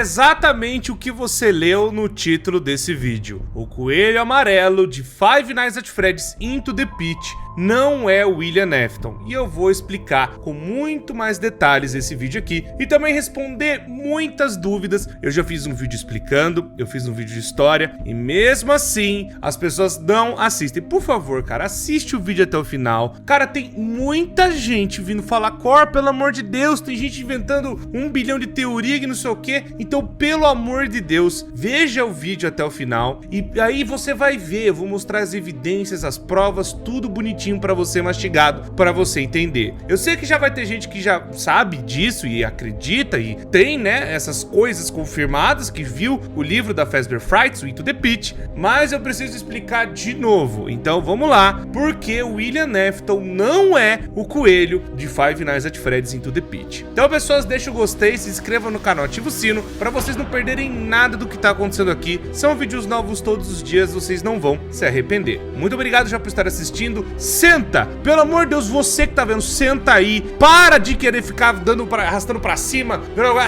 exatamente o que você leu no título desse vídeo. O Coelho Amarelo de Five Nights at Freddy's Into the Pit não é o William Afton, e eu vou explicar com muito mais detalhes esse vídeo aqui e também responder muitas dúvidas. Eu já fiz um vídeo explicando, eu fiz um vídeo de história e mesmo assim as pessoas não assistem. Por favor, cara, assiste o vídeo até o final. Cara, tem muita gente vindo falar, Cor, pelo amor de Deus, tem gente inventando 1 bilhão de teoria e não sei o que. Então, pelo amor de Deus, veja o vídeo até o final e aí você vai ver, eu vou mostrar as evidências, as provas, tudo bonitinho pra você, mastigado, pra você entender. Eu sei que já vai ter gente que já sabe disso e acredita e tem, né, essas coisas confirmadas, que viu o livro da Fazbear Frights, o Into the Pit, mas eu preciso explicar de novo. Então vamos lá, porque o William Afton não é o coelho de Five Nights at Freddy's Into the Pit. Então, pessoas, deixa o gostei, se inscrevam no canal, ativa o sino pra vocês não perderem nada do que tá acontecendo aqui. São vídeos novos todos os dias, vocês não vão se arrepender. Muito obrigado já por estar assistindo. Senta, pelo amor de Deus, você que tá vendo, senta aí, para de querer ficar arrastando pra cima,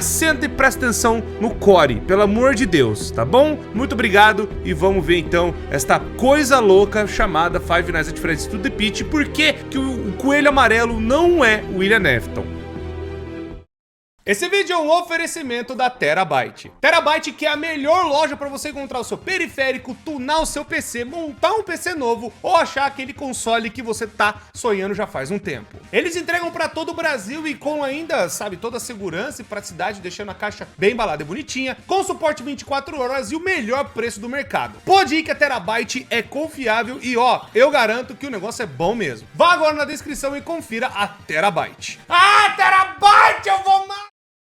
senta e presta atenção no core, pelo amor de Deus, tá bom? Muito obrigado e vamos ver então esta coisa louca chamada Five Nights at Freddy's Into the Pit. Por que que o Coelho Amarelo não é o William Afton? Esse vídeo é um oferecimento da Terabyte. Terabyte, que é a melhor loja para você encontrar o seu periférico, tunar o seu PC, montar um PC novo ou achar aquele console que você tá sonhando já faz um tempo. Eles entregam para todo o Brasil e com ainda, sabe, toda a segurança e praticidade, deixando a caixa bem embalada e bonitinha, com suporte 24 horas e o melhor preço do mercado. Pode ir que a Terabyte é confiável e ó, eu garanto que o negócio é bom mesmo. Vá agora na descrição e confira a Terabyte. Ah, Terabyte, eu vou...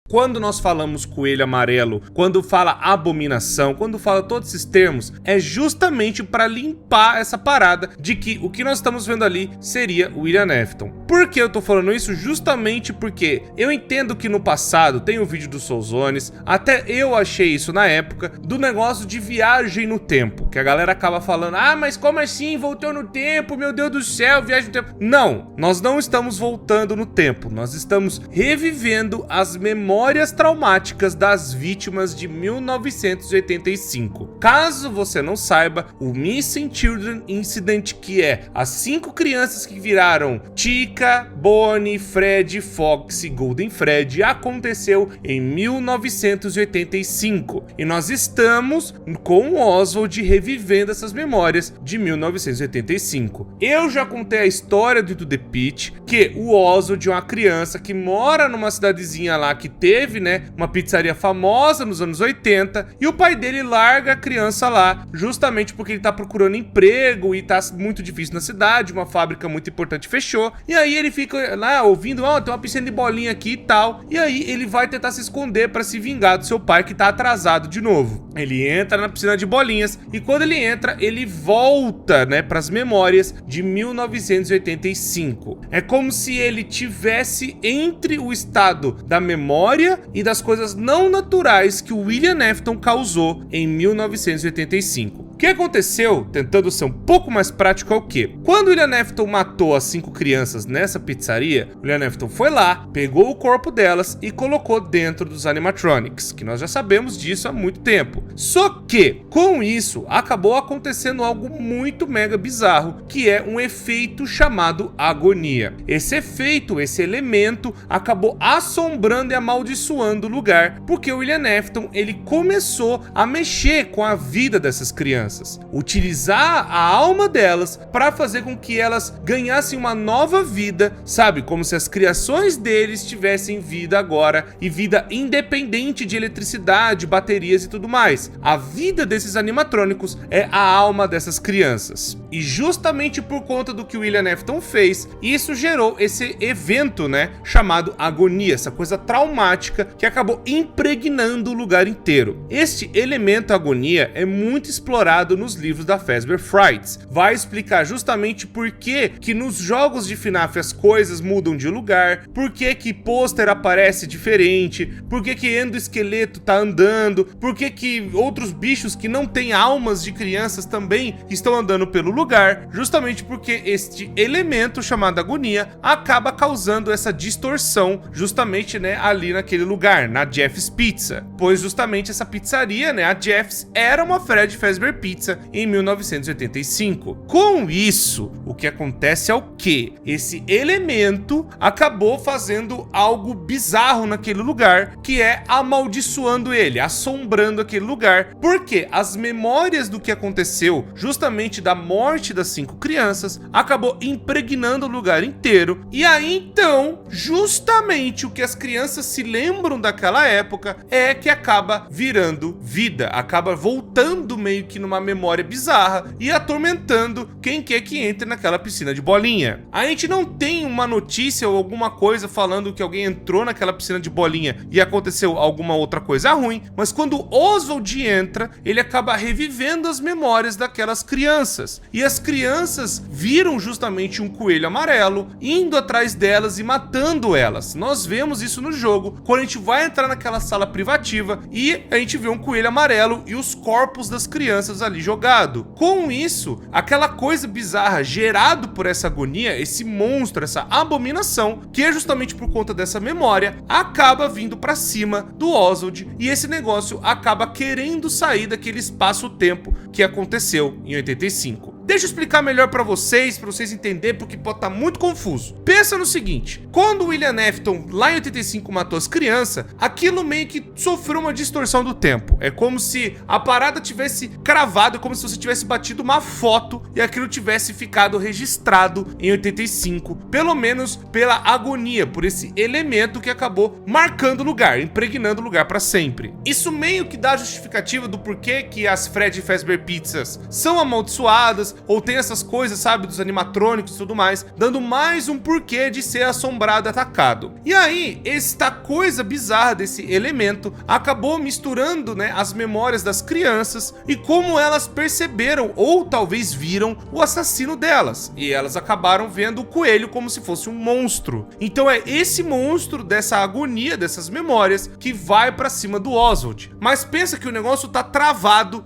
Quando nós falamos coelho amarelo, quando fala abominação, quando fala todos esses termos, é justamente para limpar essa parada de que o que nós estamos vendo ali seria o William Afton. Por que eu tô falando isso? Justamente porque eu entendo que no passado tem o vídeo dos Soulzones, até eu achei isso na época, do negócio de viagem no tempo, que a galera acaba falando, ah, mas como assim voltou no tempo, meu Deus do céu, viagem no tempo. Não, nós não estamos voltando no tempo, nós estamos revivendo as memórias traumáticas das vítimas de 1985. Caso você não saiba, o Missing Children Incident, que é as 5 crianças que viraram Chica, Bonnie, Fred, Fox e Golden Freddy, aconteceu em 1985. E nós estamos com o Oswald revivendo essas memórias de 1985. Eu já contei a história do Into the Pit, que o Oswald é uma criança que mora numa cidadezinha lá que teve, né, uma pizzaria famosa nos anos 80, e o pai dele larga a criança lá, justamente porque ele tá procurando emprego e tá muito difícil na cidade, uma fábrica muito importante fechou, e aí ele fica lá ouvindo, ó, tem uma piscina de bolinha aqui e tal, e aí ele vai tentar se esconder pra se vingar do seu pai que tá atrasado de novo. Ele entra na piscina de bolinhas, e quando ele entra, ele volta, né, pras memórias de 1985. É como se ele tivesse entre o estado da memória e das coisas não naturais que o William Afton causou em 1985. O que aconteceu, tentando ser um pouco mais prático, é o que? Quando o William Afton matou as 5 crianças nessa pizzaria, o William Afton foi lá, pegou o corpo delas e colocou dentro dos animatronics, que nós já sabemos disso há muito tempo. Só que, com isso, acabou acontecendo algo muito mega bizarro, que é um efeito chamado agonia. Esse efeito, esse elemento, acabou assombrando e amaldiçoando o lugar, porque o William Afton, ele começou a mexer com a vida dessas crianças, utilizar a alma delas para fazer com que elas ganhassem uma nova vida, sabe, como se as criações deles tivessem vida agora e vida independente de eletricidade, baterias e tudo mais. A vida desses animatrônicos é a alma dessas crianças. E justamente por conta do que o William Afton fez, isso gerou esse evento, né, chamado agonia, essa coisa traumática que acabou impregnando o lugar inteiro. Este elemento agonia é muito explorado nos livros da Fazbear Frights. Vai explicar justamente por que nos jogos de FNAF as coisas mudam de lugar, por que pôster aparece diferente, por que endoesqueleto tá andando, por que outros bichos que não têm almas de crianças também estão andando pelo lugar, justamente porque este elemento chamado agonia acaba causando essa distorção justamente, né, ali naquele lugar, na Jeff's Pizza, pois justamente essa pizzaria, né, a Jeff's, era uma Fred Fazbear Pizza em 1985. Com isso, o que acontece é o quê? Esse elemento acabou fazendo algo bizarro naquele lugar, que é amaldiçoando ele, assombrando aquele lugar, porque as memórias do que aconteceu, justamente da morte das 5 crianças, acabou impregnando o lugar inteiro, e aí então, justamente o que as crianças se lembram daquela época é que acaba virando vida, acaba voltando meio que numa memória bizarra e atormentando quem quer que entre naquela piscina de bolinha. A gente não tem uma notícia ou alguma coisa falando que alguém entrou naquela piscina de bolinha e aconteceu alguma outra coisa ruim, mas quando Oswald entra, ele acaba revivendo as memórias daquelas crianças. E as crianças viram justamente um coelho amarelo indo atrás delas e matando elas. Nós vemos isso no jogo, quando a gente vai entrar naquela sala privativa e a gente vê um coelho amarelo e os corpos das crianças ali jogado. Com isso, aquela coisa bizarra gerado por essa agonia, esse monstro, essa abominação, que é justamente por conta dessa memória, acaba vindo pra cima do Oswald e esse negócio acaba querendo sair daquele espaço-tempo que aconteceu em 85. Deixa eu explicar melhor pra vocês entenderem, porque pode estar muito confuso. Pensa no seguinte, quando o William Afton lá em 85 matou as crianças, aquilo meio que sofreu uma distorção do tempo. É como se a parada tivesse cravado, é como se você tivesse batido uma foto e aquilo tivesse ficado registrado em 85, pelo menos pela agonia, por esse elemento que acabou marcando o lugar, impregnando o lugar pra sempre. Isso meio que dá justificativa do porquê que as Fred Fazbear Pizzas são amaldiçoadas, ou tem essas coisas, sabe, dos animatrônicos e tudo mais, dando mais um porquê de ser assombrado e atacado. E aí, esta coisa bizarra desse elemento acabou misturando, né, as memórias das crianças e como elas perceberam, ou talvez viram, o assassino delas. E elas acabaram vendo o coelho como se fosse um monstro. Então é esse monstro dessa agonia, dessas memórias, que vai pra cima do Oswald. Mas pensa que o negócio tá cravado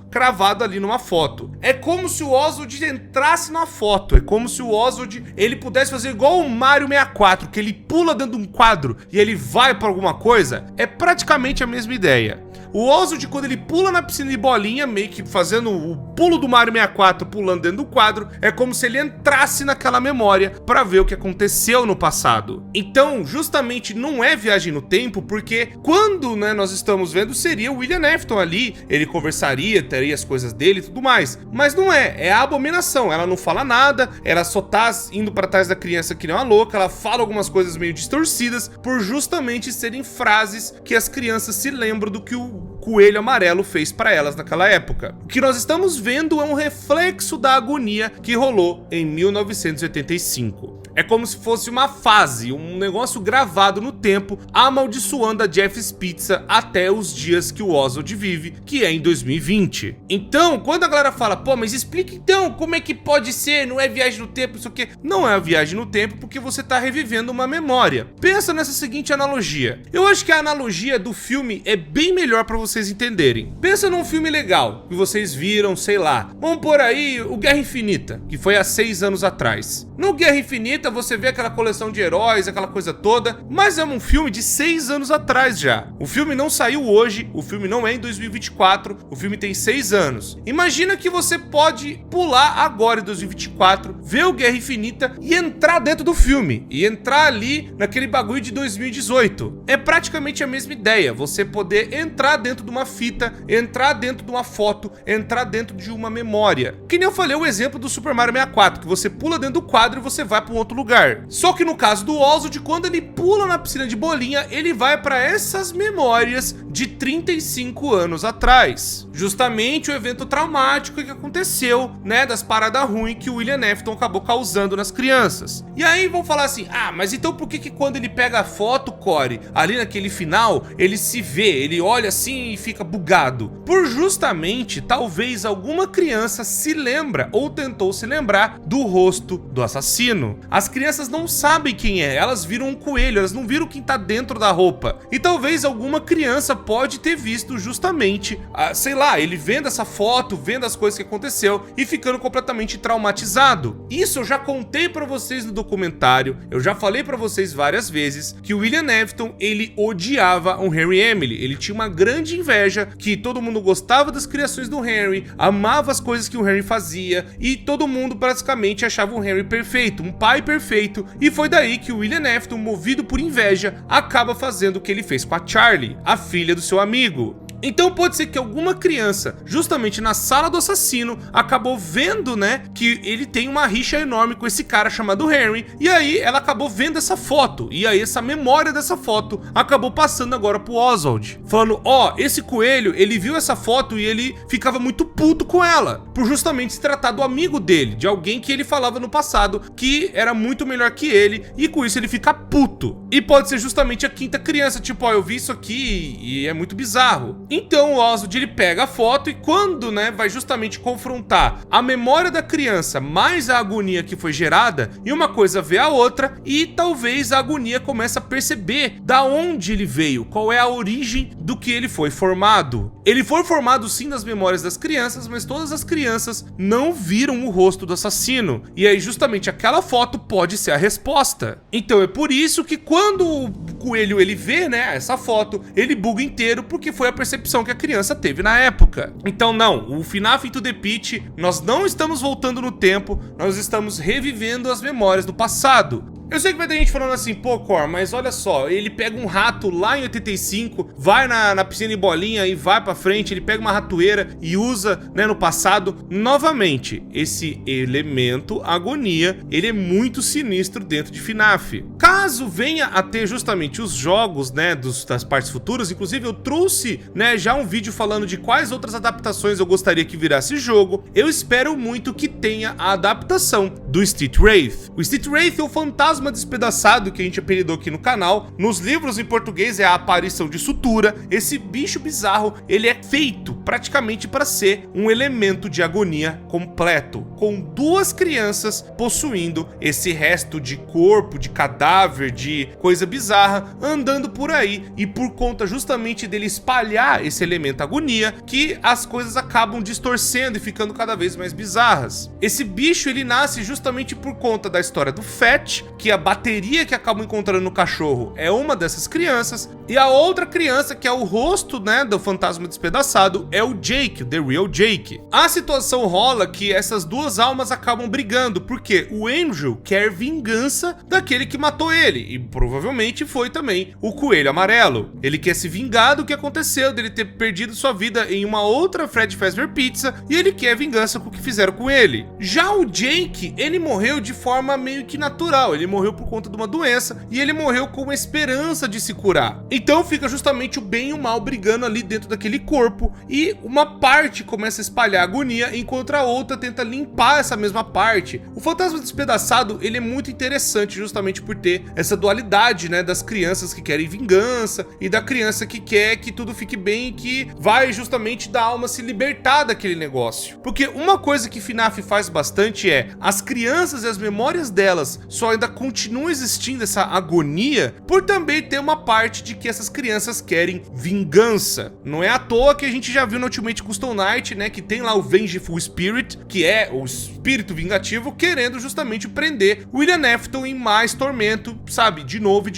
ali numa foto. É como se o Oswald entrasse na foto, é como se o Oswald ele pudesse fazer igual o Mario 64, que ele pula dentro de um quadro e ele vai para alguma coisa. É praticamente a mesma ideia. O Oswald, quando ele pula na piscina de bolinha, meio que fazendo o pulo do Mario 64, pulando dentro do quadro, é como se ele entrasse naquela memória para ver o que aconteceu no passado. Então, justamente não é viagem no tempo, porque quando, né, nós estamos vendo, seria o William Afton ali, ele conversaria, teria as coisas dele e tudo mais. Mas não é a abominação, ela não fala nada, ela só tá indo para trás da criança que nem uma louca, ela fala algumas coisas meio distorcidas, por justamente serem frases que as crianças se lembram do que o coelho amarelo fez para elas naquela época. O que nós estamos vendo é um reflexo da agonia que rolou em 1985. É como se fosse uma fase, um negócio gravado no tempo, amaldiçoando a Jeff's Pizza até os dias que o Oswald vive, que é em 2020. Então, quando a galera fala, pô, mas explica então como é que pode ser, não é viagem no tempo, isso aqui. Não é a viagem no tempo porque você tá revivendo uma memória. Pensa nessa seguinte analogia. Eu acho que a analogia do filme é bem melhor pra vocês entenderem. Pensa num filme legal, que vocês viram, sei lá, vamos por aí, o Guerra Infinita, que foi há 6 anos atrás. No Guerra Infinita, você vê aquela coleção de heróis, aquela coisa toda, mas é um filme de 6 anos atrás já. O filme não saiu hoje, o filme não é em 2024, o filme tem 6 anos. Imagina que você pode pular agora em 2024, ver o Guerra Infinita e entrar dentro do filme, e entrar ali naquele bagulho de 2018. É praticamente a mesma ideia, você poder entrar dentro de uma fita, entrar dentro de uma foto, entrar dentro de uma memória. Que nem eu falei o exemplo do Super Mario 64, que você pula dentro do quadro e você vai para um outro lugar. Só que no caso do Oswald, quando ele pula na piscina de bolinha, ele vai para essas memórias de 35 anos atrás. Justamente o evento traumático que aconteceu, né, das paradas ruins que o William Afton acabou causando nas crianças. E aí vão falar assim, ah, mas então por que quando ele pega a foto, Corey, ali naquele final, ele se vê, ele olha assim e fica bugado? Por justamente, talvez alguma criança se lembra ou tentou se lembrar do rosto do assassino. A as crianças não sabem quem é, elas viram um coelho, elas não viram quem tá dentro da roupa. E talvez alguma criança pode ter visto justamente, sei lá, ele vendo essa foto, vendo as coisas que aconteceu e ficando completamente traumatizado. Isso eu já contei pra vocês no documentário, eu já falei pra vocês várias vezes que o William Afton, ele odiava o Henry Emily, ele tinha uma grande inveja que todo mundo gostava das criações do Henry, amava as coisas que o Henry fazia e todo mundo basicamente achava o Henry perfeito, um pai perfeito, e foi daí que o William Afton, movido por inveja, acaba fazendo o que ele fez com a Charlie, a filha do seu amigo. Então pode ser que alguma criança, justamente na sala do assassino, acabou vendo, né, que ele tem uma rixa enorme com esse cara chamado Henry, e aí ela acabou vendo essa foto, e aí essa memória dessa foto acabou passando agora pro Oswald, falando, ó, esse coelho, ele viu essa foto e ele ficava muito puto com ela, por justamente se tratar do amigo dele, de alguém que ele falava no passado que era muito melhor que ele, e com isso ele fica puto. E pode ser justamente a quinta criança, tipo, ó, eu vi isso aqui e é muito bizarro. Então o Oswald, ele pega a foto e quando, né, vai justamente confrontar a memória da criança mais a agonia que foi gerada, e uma coisa vê a outra, e talvez a agonia comece a perceber da onde ele veio, qual é a origem do que ele foi formado. Ele foi formado sim nas memórias das crianças, mas todas as crianças não viram o rosto do assassino, e aí justamente aquela foto pode ser a resposta. Então é por isso que quando o coelho ele vê, né, essa foto, ele buga inteiro, porque foi a percepção que a criança teve na época. Então não, o FNAF Into the Pit, nós não estamos voltando no tempo, nós estamos revivendo as memórias do passado. Eu sei que vai ter gente falando assim, pô, Cor, mas olha só, ele pega um rato lá em 85, vai na piscina de bolinha e vai pra frente, ele pega uma ratoeira e usa, né, no passado. Novamente, esse elemento agonia, ele é muito sinistro dentro de FNAF. Caso venha a ter justamente os jogos, né, das partes futuras, inclusive eu trouxe, né, já um vídeo falando de quais outras adaptações eu gostaria que virasse jogo, eu espero muito que tenha a adaptação do Street Wraith. O Street Wraith é o fantasma despedaçado que a gente apelidou aqui no canal. Nos livros em português é a aparição de sutura. Esse bicho bizarro, ele é feito praticamente para ser um elemento de agonia completo, com duas crianças possuindo esse resto de corpo, de cadáver, de coisa bizarra, andando por aí, e por conta justamente dele espalhar esse elemento agonia, que as coisas acabam distorcendo e ficando cada vez mais bizarras. Esse bicho, ele nasce justamente por conta da história do Fat, que a bateria que acabam encontrando no cachorro é uma dessas crianças, e a outra criança, que é o rosto, né, do fantasma despedaçado, é o Jake, o The Real Jake. A situação rola que essas duas almas acabam brigando, porque o Andrew quer vingança daquele que matou ele, e provavelmente foi também o Coelho Amarelo. Ele quer se vingar do que aconteceu, dele ter perdido sua vida em uma outra Fred Fazbear Pizza, e ele quer vingança com o que fizeram com ele. Já o Jake, ele morreu de forma meio que natural, ele morreu por conta de uma doença, e ele morreu com a esperança de se curar. Então fica justamente o bem e o mal brigando ali dentro daquele corpo, e uma parte começa a espalhar agonia, enquanto a outra tenta limpar essa mesma parte. O fantasma despedaçado, ele é muito interessante justamente por ter essa dualidade, né, das crianças que querem vingança e da criança que quer que tudo fique bem e que vai justamente da alma se libertar daquele negócio. Porque uma coisa que FNAF faz bastante é, as crianças e as memórias delas só ainda continuam existindo, essa agonia, por também ter uma parte de que essas crianças querem vingança. Não é à toa que a gente já viu no Ultimate Custom Night, né, que tem lá o Vengeful Spirit, que é o espírito vingativo, querendo justamente prender William Afton em mais tormento, sabe, de novo,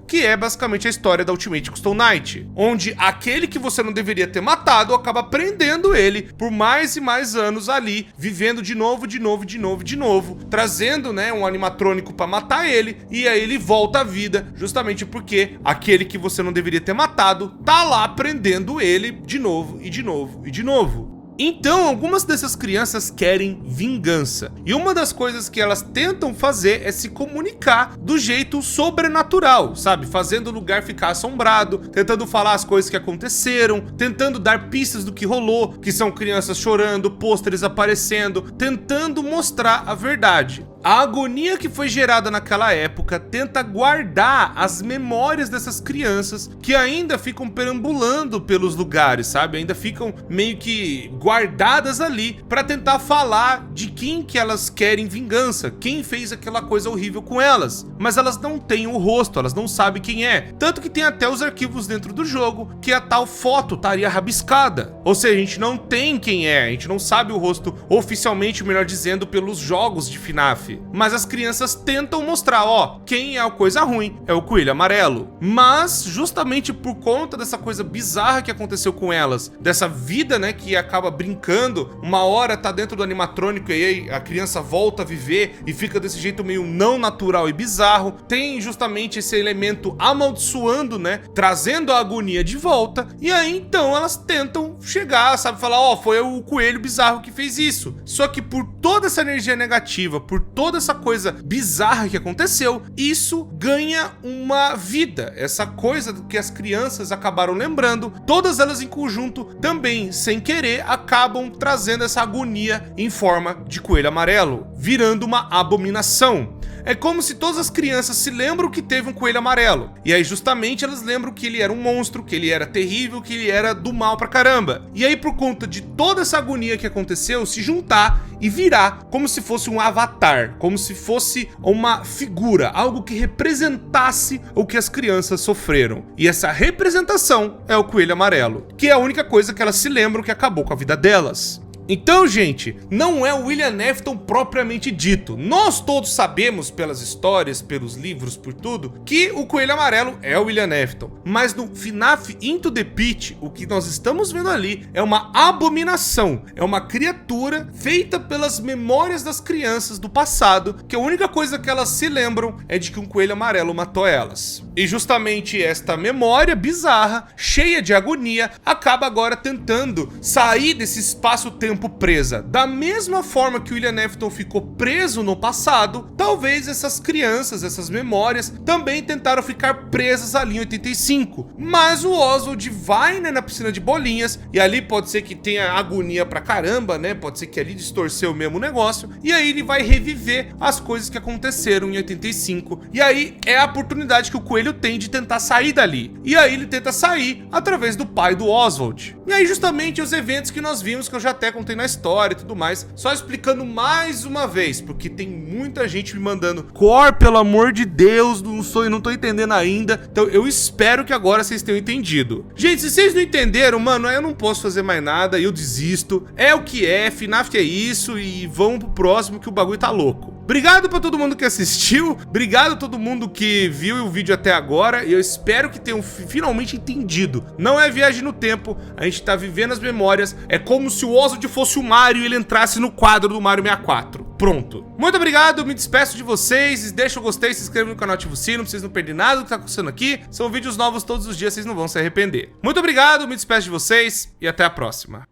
que é basicamente a história da Ultimate Custom Night, onde aquele que você não deveria ter matado acaba prendendo ele por mais e mais anos ali, vivendo de novo, trazendo, né, um animatrônico pra matar ele, e aí ele volta à vida, justamente porque aquele que você não deveria ter matado tá lá prendendo ele de novo. Então, algumas dessas crianças querem vingança. E uma das coisas que elas tentam fazer é se comunicar do jeito sobrenatural, sabe? Fazendo o lugar ficar assombrado, tentando falar as coisas que aconteceram, tentando dar pistas do que rolou, que são crianças chorando, pôsteres aparecendo, tentando mostrar a verdade. A agonia que foi gerada naquela época tenta guardar as memórias dessas crianças que ainda ficam perambulando pelos lugares, sabe? Ainda ficam meio que guardadas ali para tentar falar de quem que elas querem vingança, quem fez aquela coisa horrível com elas. Mas elas não têm o rosto, elas não sabem quem é. Tanto que tem até os arquivos dentro do jogo que a tal foto estaria rabiscada. Ou seja, a gente não tem quem é, a gente não sabe o rosto oficialmente, melhor dizendo, pelos jogos de FNAF. Mas as crianças tentam mostrar, ó, quem é a coisa ruim, é o Coelho Amarelo. Mas, justamente por conta dessa coisa bizarra que aconteceu com elas, dessa vida, né, que acaba brincando, uma hora tá dentro do animatrônico e aí a criança volta a viver e fica desse jeito meio não natural e bizarro, tem justamente esse elemento amaldiçoando, né, trazendo a agonia de volta, e aí então elas tentam chegar, sabe, falar, ó, foi o coelho bizarro que fez isso. Só que por toda essa energia negativa, por toda essa coisa bizarra que aconteceu, isso ganha uma vida. Essa coisa que as crianças acabaram lembrando, todas elas em conjunto, também sem querer, acabam trazendo essa agonia em forma de coelho amarelo, virando uma abominação. É como se todas as crianças se lembram que teve um coelho amarelo. E aí justamente elas lembram que ele era um monstro, que ele era terrível, que ele era do mal pra caramba. E aí por conta de toda essa agonia que aconteceu, se juntar e virar como se fosse um avatar, como se fosse uma figura, algo que representasse o que as crianças sofreram. E essa representação é o coelho amarelo, que é a única coisa que elas se lembram que acabou com a vida delas. Então, gente, não é o William Afton propriamente dito. Nós todos sabemos pelas histórias, pelos livros, por tudo, que o Coelho Amarelo é o William Afton. Mas no FNAF Into the Pit, o que nós estamos vendo ali é uma abominação. É uma criatura feita pelas memórias das crianças do passado, que a única coisa que elas se lembram é de que um Coelho Amarelo matou elas. E justamente esta memória bizarra, cheia de agonia, acaba agora tentando sair desse espaço-tempo presa. Da mesma forma que o William Afton ficou preso no passado, talvez essas crianças, essas memórias, também tentaram ficar presas ali em 85. Mas o Oswald vai, né, na piscina de bolinhas, e ali pode ser que tenha agonia pra caramba, né? Pode ser que ali distorceu o mesmo negócio, e aí ele vai reviver as coisas que aconteceram em 85. E aí é a oportunidade que o coelho tem de tentar sair dali. E aí ele tenta sair através do pai do Oswald. E aí justamente os eventos que nós vimos, que eu já até contei na história e tudo mais, só explicando mais uma vez, porque tem muita gente me mandando Cor, pelo amor de Deus, não tô entendendo ainda, então eu espero que agora vocês tenham entendido. Gente, se vocês não entenderam, mano, eu não posso fazer mais nada, eu desisto, é o que é, FNAF é isso, e vamos pro próximo que o bagulho tá louco. Obrigado pra todo mundo que assistiu, obrigado a todo mundo que viu o vídeo até agora, e eu espero que tenham finalmente entendido. Não é viagem no tempo, a gente tá vivendo as memórias, é como se o Oswald fosse o Mario e ele entrasse no quadro do Mario 64. Pronto. Muito obrigado, me despeço de vocês, deixa o gostei, se inscreva no canal, ativa o sino pra vocês não perderem nada do que tá acontecendo aqui. São vídeos novos todos os dias, vocês não vão se arrepender. Muito obrigado, me despeço de vocês e até a próxima.